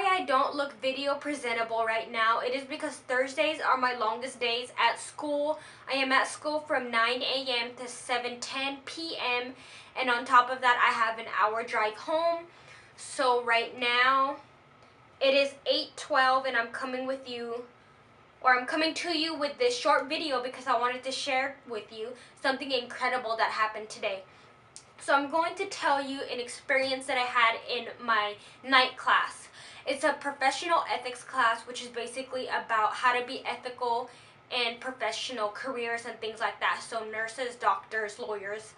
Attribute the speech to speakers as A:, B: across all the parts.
A: sorry I don't look video presentable right now. It is because Thursdays are my longest days at school. I am at school from 9 a.m. to 7:10 p.m. and on top of that I have an hour drive home. So right now it is 8:12 and I'm coming to you with this short video because I wanted to share with you something incredible that happened today. So I'm going to tell you an experience that I had in my night class. It's a professional ethics class, which is basically about how to be ethical in professional careers and things like that. So nurses, doctors, lawyers,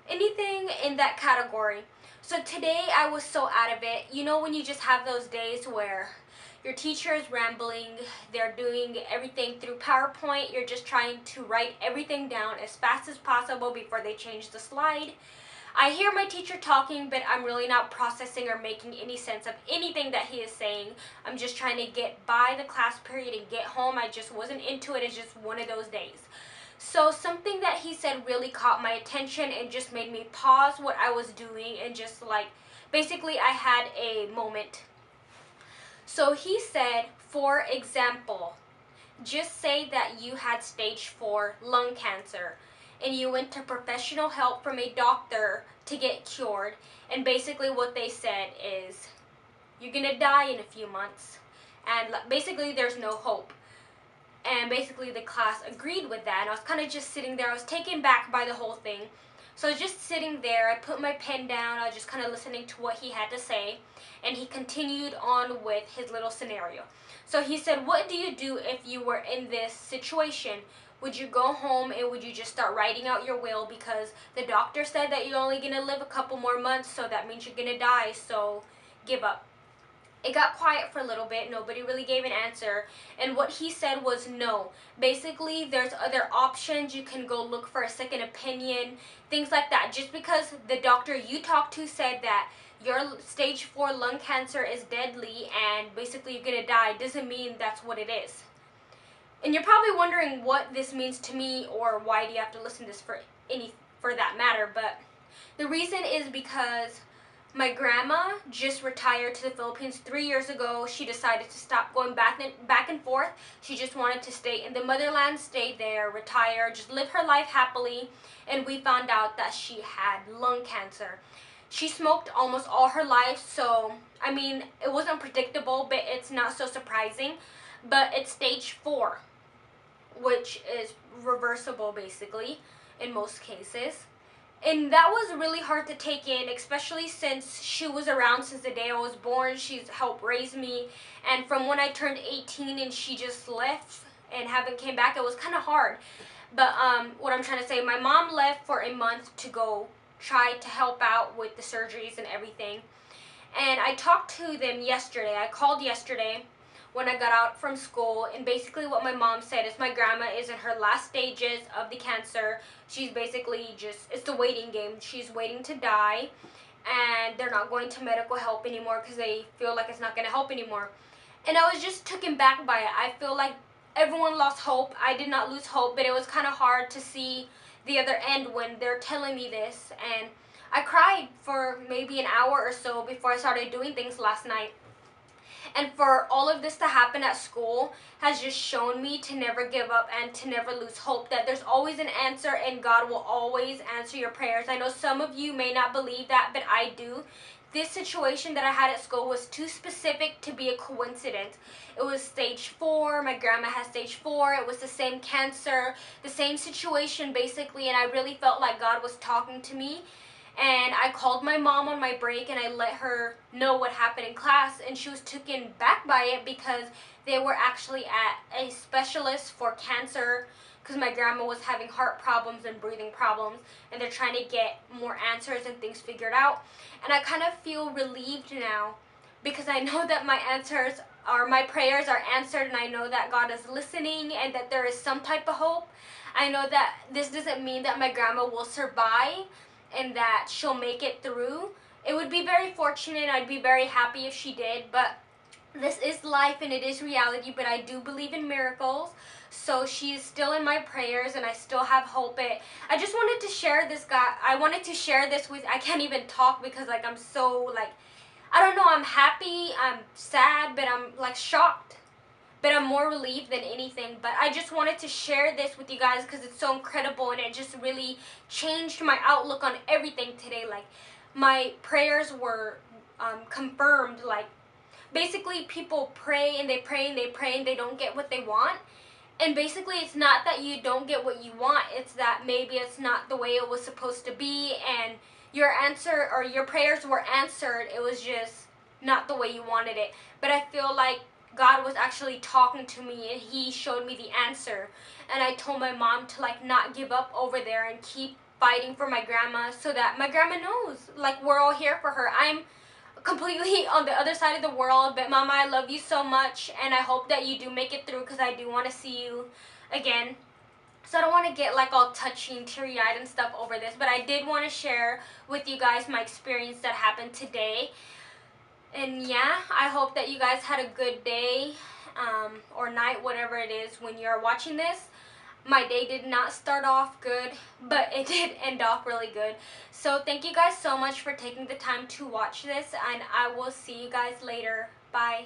A: anything in that category. So today I was so out of it. You know when you just have those days where your teacher is rambling, they're doing everything through PowerPoint, you're just trying to write everything down as fast as possible before they change the slide. I hear my teacher talking, but I'm really not processing or making any sense of anything that he is saying. I'm just trying to get by the class period and get home. I just wasn't into it. It's just one of those days. So something that he said really caught my attention and just made me pause what I was doing and just basically I had a moment. So he said, for example, just say that you had stage 4 lung cancer and you went to professional help from a doctor to get cured, and basically what they said is you're gonna die in a few months and basically there's no hope. And basically the class agreed with that, and I was kind of just sitting there. I was taken back by the whole thing. So I was just sitting there. I put my pen down. I was just kind of listening to what he had to say, and he continued on with his little scenario. So he said, what do you do if you were in this situation? Would you go home and would you just start writing out your will because the doctor said that you're only going to live a couple more months, so that means you're going to die, so give up? It got quiet for a little bit. Nobody really gave an answer. And what he said was no. Basically, there's other options. You can go look for a second opinion, things like that. Just because the doctor you talked to said that your stage 4 lung cancer is deadly and basically you're going to die doesn't mean that's what it is. And you're probably wondering what this means to me or why do you have to listen to this for that matter. But the reason is because my grandma just retired to the Philippines 3 years ago. She decided to stop going back and forth. She just wanted to stay in the motherland, stay there, retire, just live her life happily. And we found out that she had lung cancer. She smoked almost all her life, so I mean, it wasn't predictable, but it's not so surprising. But it's stage 4, which is reversible basically in most cases. And that was really hard to take in, especially since she was around since the day I was born. She's helped raise me, and from when I turned 18 and she just left and haven't came back, it was kind of hard. But what I'm trying to say, my mom left for a month to go try to help out with the surgeries and everything. And I talked to them yesterday. I called yesterday when I got out from school, and basically what my mom said is my grandma is in her last stages of the cancer. She's basically it's the waiting game. She's waiting to die, and they're not going to medical help anymore because they feel like it's not going to help anymore. And I was just taken back by it. I feel like everyone lost hope. I did not lose hope, but it was kind of hard to see the other end when they're telling me this. And I cried for maybe an hour or so before I started doing things last night. And for all of this to happen at school has just shown me to never give up and to never lose hope, that there's always an answer and God will always answer your prayers. I know some of you may not believe that, but I do. This situation that I had at school was too specific to be a coincidence. It was stage 4. My grandma has stage 4. It was the same cancer, the same situation basically, and I really felt like God was talking to me. And I called my mom on my break and I let her know what happened in class, and she was taken back by it because they were actually at a specialist for cancer because my grandma was having heart problems and breathing problems, and they're trying to get more answers and things figured out. And I kind of feel relieved now because I know that my prayers are answered, and I know that God is listening and that there is some type of hope. I know that this doesn't mean that my grandma will survive and that she'll make it through. It would be very fortunate. I'd be very happy if she did, but this is life and it is reality. But I do believe in miracles, so she is still in my prayers and I still have hope. I just wanted to share this, I wanted to share this with, I can't even talk because I'm so I don't know, I'm happy, I'm sad, but I'm like shocked. But I'm more relieved than anything. But I just wanted to share this with you guys because it's so incredible, and it just really changed my outlook on everything today. Like, my prayers were confirmed. Like, basically people pray and they pray and they pray and they don't get what they want. And basically it's not that you don't get what you want, it's that maybe it's not the way it was supposed to be, and your answer or your prayers were answered, it was just not the way you wanted it. But I feel like God was actually talking to me and he showed me the answer. And I told my mom to like not give up over there and keep fighting for my grandma, so that my grandma knows like we're all here for her. I'm completely on the other side of the world, but Mama, I love you so much, and I hope that you do make it through because I do want to see you again. So I don't want to get like all touchy and teary-eyed and stuff over this, but I did want to share with you guys my experience that happened today. And yeah, I hope that you guys had a good day or night, whatever it is when you're watching this. My day did not start off good, but it did end off really good. So thank you guys so much for taking the time to watch this, and I will see you guys later. Bye.